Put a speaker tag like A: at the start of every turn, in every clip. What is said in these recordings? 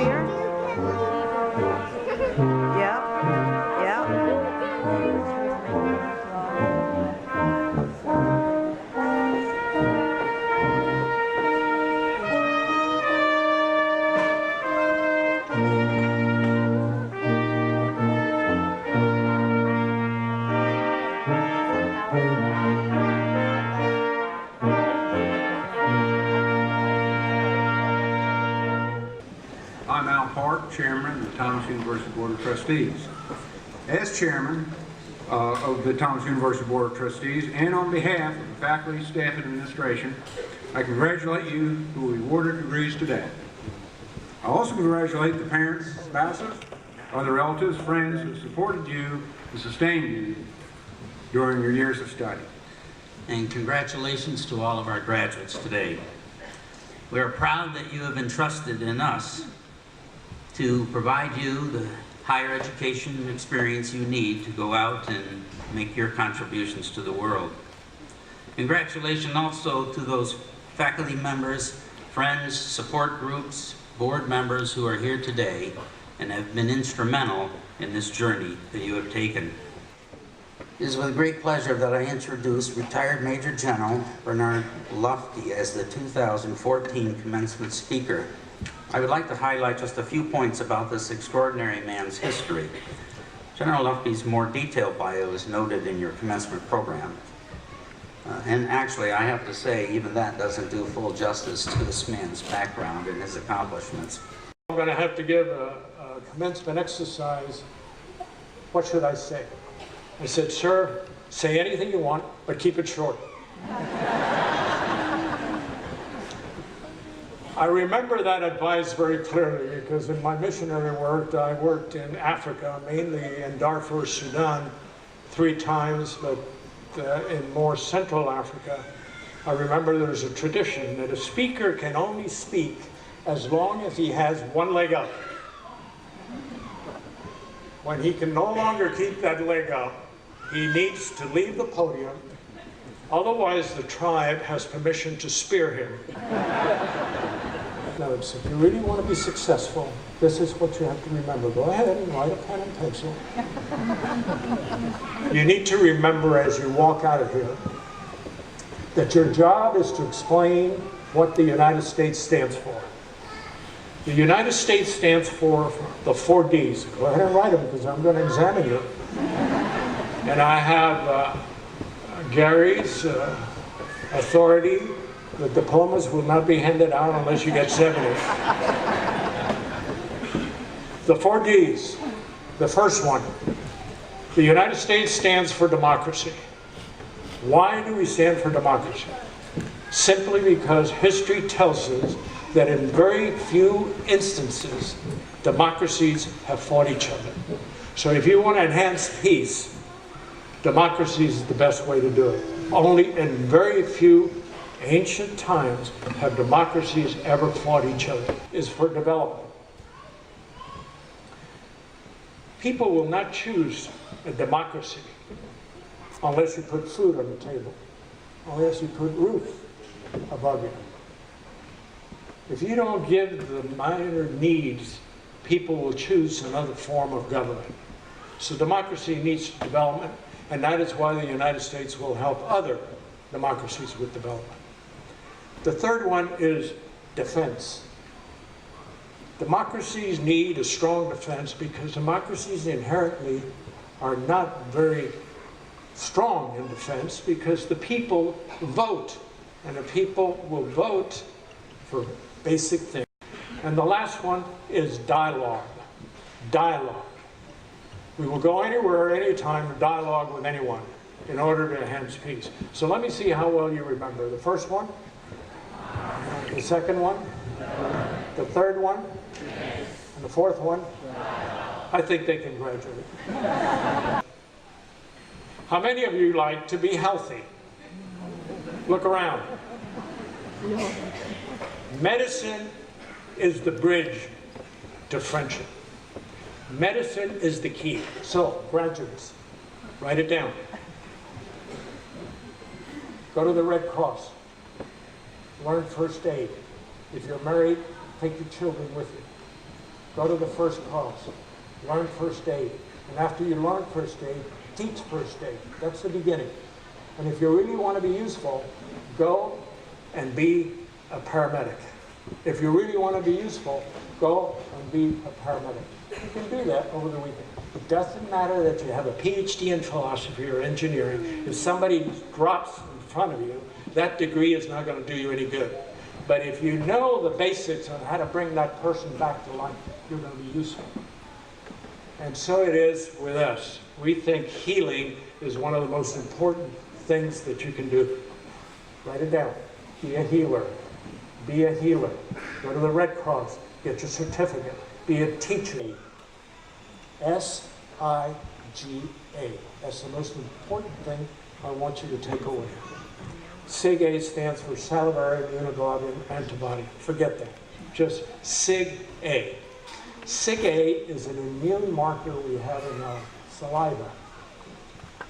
A: here. Yep.
B: Chairman of the Thomas University Board of Trustees. As Chairman of the Thomas University Board of Trustees, and on behalf of the faculty, staff, and administration, I congratulate you who were awarded degrees today. I also congratulate the parents, spouses, other relatives, friends who supported you and sustained you during your years of study.
C: And congratulations to all of our graduates today. We are proud that you have entrusted in us to provide you the higher education experience you need to go out and make your contributions to the world. Congratulations also to those faculty members, friends, support groups, board members who are here today and have been instrumental in this journey that you have taken. It is with great pleasure that I introduce retired Major General Bernard Lufty as the 2014 commencement speaker. I would like to highlight just a few points about this extraordinary man's history. General Lufty's more detailed bio is noted in your commencement program. And actually, I have to say, even that doesn't do full justice to this man's background and his accomplishments.
D: I'm going to have to give a commencement exercise. What should I say? I said, sir, say anything you want, but keep it short. I remember that advice very clearly because in my missionary work, I worked in Africa, mainly in Darfur, Sudan, 3 times, but in more Central Africa. I remember there's a tradition that a speaker can only speak as long as he has one leg up. When he can no longer keep that leg up, he needs to leave the podium, otherwise the tribe has permission to spear him. Now, if you really want to be successful, this is what you have to remember. Go ahead and write a pen and pencil. You need to remember as you walk out of here that your job is to explain what the United States stands for. The United States stands for the 4 Ds. Go ahead and write them because I'm going to examine you. And I have Gary's authority. The diplomas will not be handed out unless you get 70. The 4 Ds. The first one. The United States stands for democracy. Why do we stand for democracy? Simply because history tells us that in very few instances, democracies have fought each other. So if you want to enhance peace, democracy is the best way to do it. Only in very few ancient times have democracies ever fought each other. Is for development. People will not choose a democracy unless you put food on the table, unless you put roof above you. If you don't give the minor needs, people will choose another form of government. So democracy needs development, and that is why the United States will help other democracies with development. The third one is defense. Democracies need a strong defense because democracies inherently are not very strong in defense because the people vote, and the people will vote for basic things. And the last one is dialogue. Dialogue. We will go anywhere, anytime, to dialogue with anyone in order to enhance peace. So let me see how well you remember. The first one, the second one, the third one, and the fourth one. I think they can graduate. How many of you like to be healthy? Look around. Medicine is the bridge to friendship. Medicine is the key. So, graduates, write it down. Go to the Red Cross. Learn first aid. If you're married, take your children with you. Go to the first class. Learn first aid. And after you learn first aid, teach first aid. That's the beginning. And if you really want to be useful, go and be a paramedic. If you really want to be useful, go and be a paramedic. You can do that over the weekend. It doesn't matter that you have a PhD in philosophy or engineering. If somebody drops in front of you, that degree is not going to do you any good. But if you know the basics on how to bring that person back to life, you're going to be useful. And so it is with us. We think healing is one of the most important things that you can do. Write it down. Be a healer. Be a healer. Go to the Red Cross. Get your certificate. Be a teacher. S-I-G-A. That's the most important thing I want you to take away. SIG-A stands for salivary immunoglobulin antibody. Forget that. Just SIG-A. SIG-A is an immune marker we have in our saliva,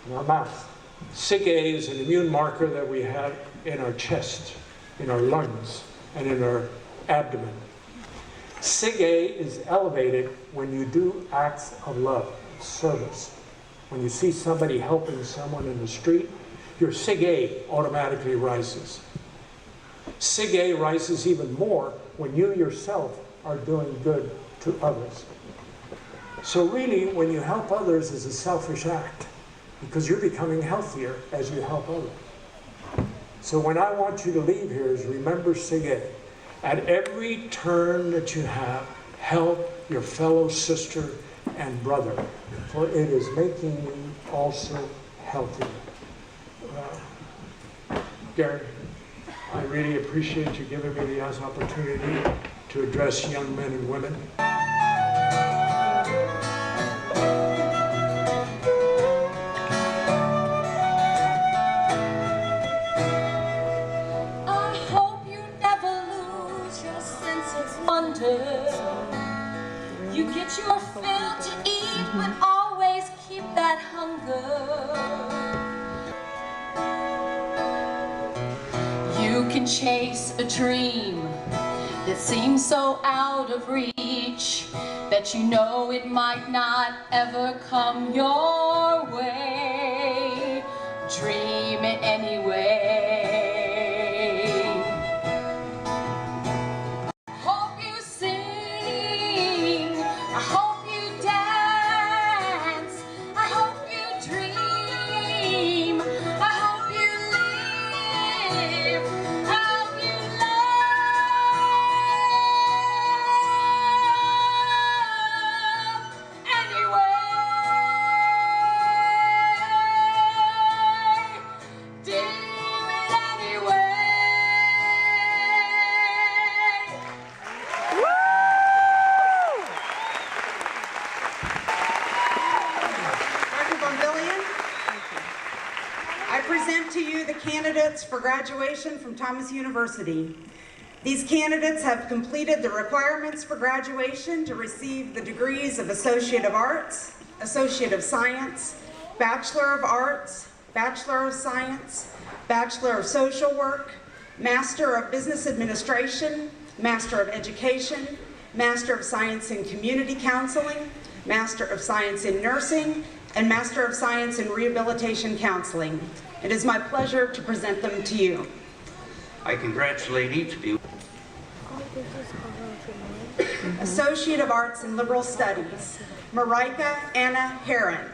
D: in our mouth. SIG-A is an immune marker that we have in our chest, in our lungs, and in our abdomen. SIG-A is elevated when you do acts of love, service. When you see somebody helping someone in the street, your SIG-A automatically rises. SIG-A rises even more when you yourself are doing good to others. So really, when you help others, it's a selfish act because you're becoming healthier as you help others. So when I want you to leave here is remember SIG-A. At every turn that you have, help your fellow sister and brother, for it is making you also healthier. Gary, I really appreciate you giving me the opportunity to address young men and women.
A: I hope you never lose your sense of wonder. You get your fill to eat, but always keep that hunger. You can chase a dream that seems so out of reach that you know it might not ever come your way. Dream it anyway. Hope you sing, I hope you dance, I hope you dream, I hope you live, I hope you love anyway. Do it anyway.
E: Dr. Bonvillian, I present to you the candidates for graduation from Thomas University. These candidates have completed the requirements for graduation to receive the degrees of Associate of Arts, Associate of Science, Bachelor of Arts, Bachelor of Science, Bachelor of Social Work, Master of Business Administration, Master of Education, Master of Science in Community Counseling, Master of Science in Nursing, and Master of Science in Rehabilitation Counseling. It is my pleasure to present them to you.
C: I congratulate each of you.
E: Associate of Arts in Liberal Studies, Marika Anna Heron.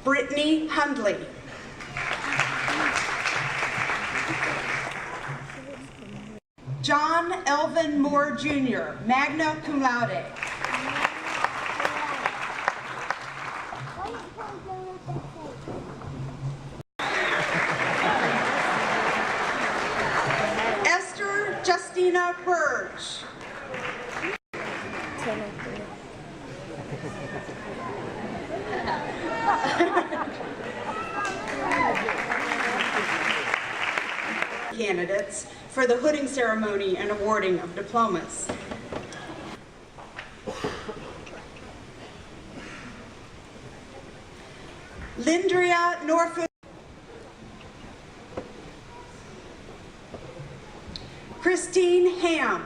E: Brittany Hundley. John Elvin Moore Jr., magna cum laude. Esther Justina Burge. Candidates for the hooding ceremony and awarding of diplomas. Lindria Norfolk. Christine Ham.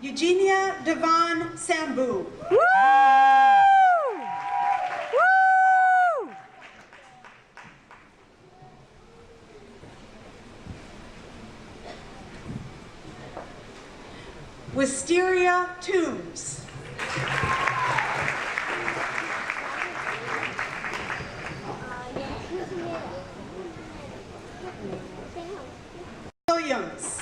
E: Eugenia Devon Sambu. Wisteria Toombs. Williams.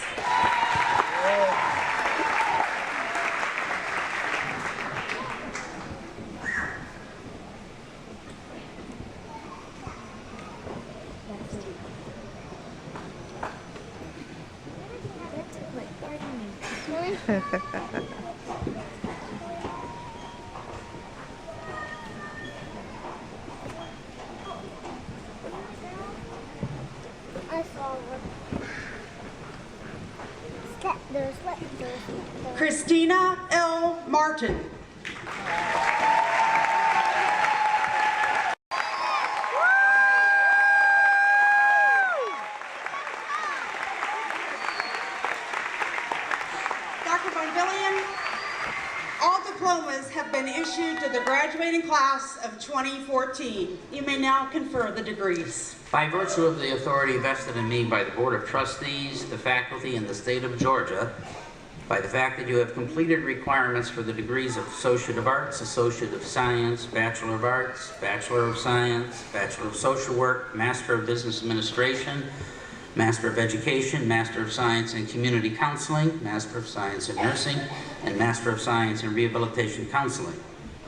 E: Christina L. Martin. Dr. Bonvillian, all diplomas have been issued to the graduating class of 2014. You may now confer the degrees.
C: By virtue of the authority vested in me by the Board of Trustees, the faculty, and the state of Georgia, by the fact that you have completed requirements for the degrees of Associate of Arts, Associate of Science, Bachelor of Arts, Bachelor of Science, Bachelor of Social Work, Master of Business Administration, Master of Education, Master of Science in Community Counseling, Master of Science in Nursing, and Master of Science in Rehabilitation Counseling.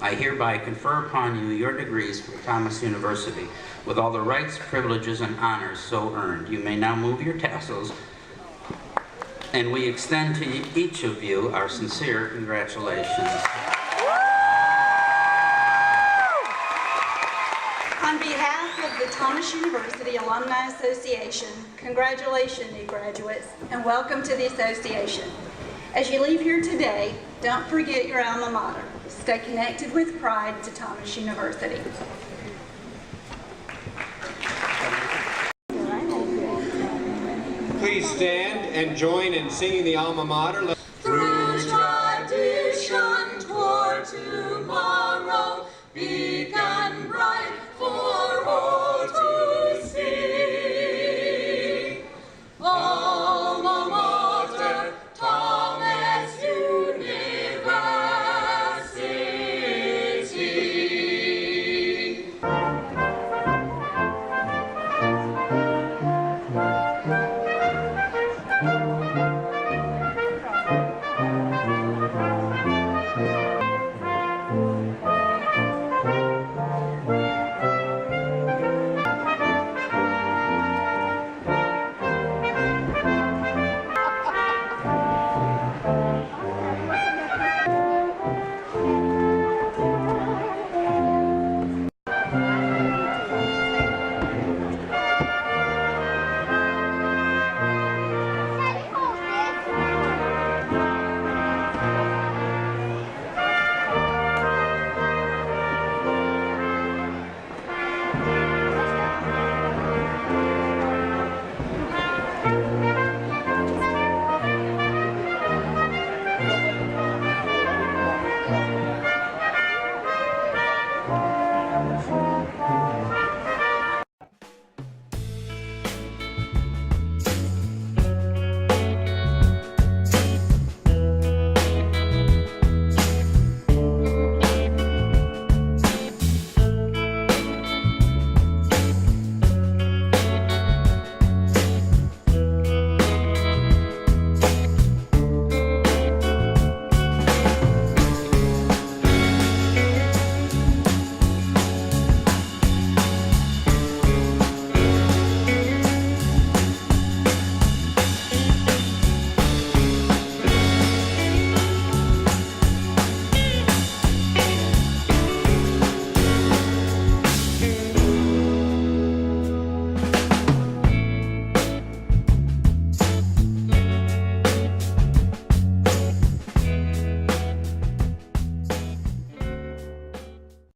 C: I hereby confer upon you your degrees from Thomas University with all the rights, privileges, and honors so earned. You may now move your tassels, and we extend to each of you our sincere congratulations.
F: On behalf of the Thomas University Alumni Association, congratulations, new graduates, and welcome to the association. As you leave here today, don't forget your alma mater. Stay connected with pride to Thomas University.
D: Please stand and join in singing the alma mater.